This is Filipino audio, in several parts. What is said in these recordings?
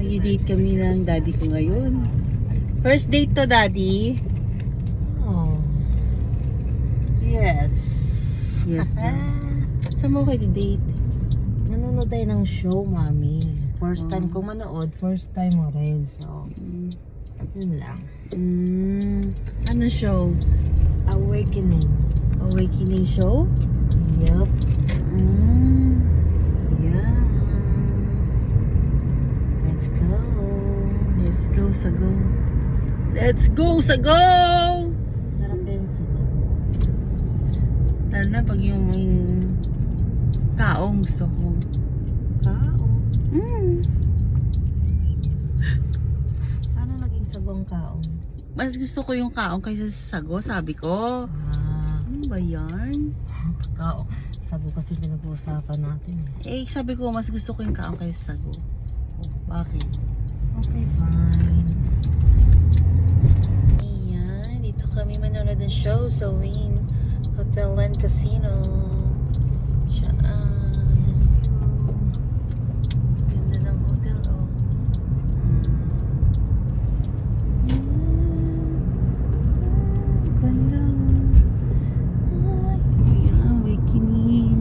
Mag-date kami ng daddy ko ngayon. First date to, daddy. Oh. Yes. Yes na. Saan mo kayo date? Nanonood tayo ng show, mami. First time ko manood, first time mo rin. So, yun lang. Ano show? Awakening. Awakening show? Yup. Yeah. Let's go. Let's go sa go. Let's go sa go! Sarap din sa Lalo na pag yung may kaong gusto ko. kaong. Mm. Paano naging sagong kaong? Mas gusto ko yung kaong kaysa sa sago, sabi ko. Ano ba yan? Kaong. Sago kasi pinag-uusapan natin. Sabi ko, mas gusto ko yung kaong kaysa sa sago. Bakit? Okay, fine. Ayan, dito kami manonood ng show sa Wynn Hotel and Casino. Ganda ng hotel, oh. Ganda. Ay, ayan, awakening.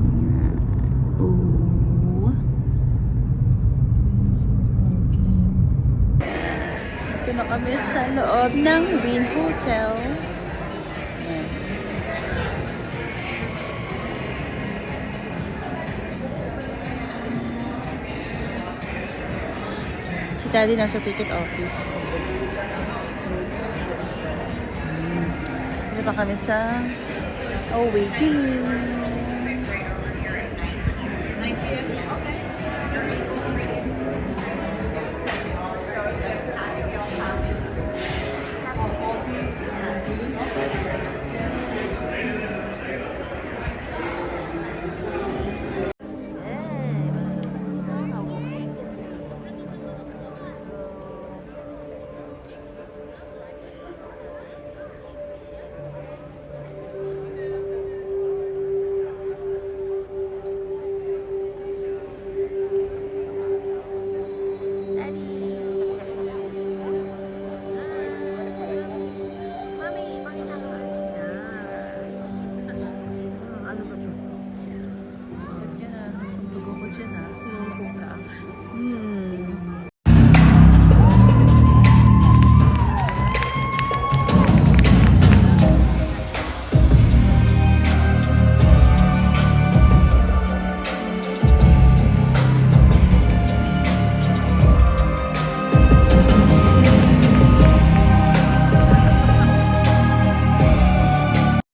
Ayan. Oh. Ito na kami sa loob ng Wynn Hotel. Ayan. Si Daddy nasa ticket office. Dito pa kami sa Awakening.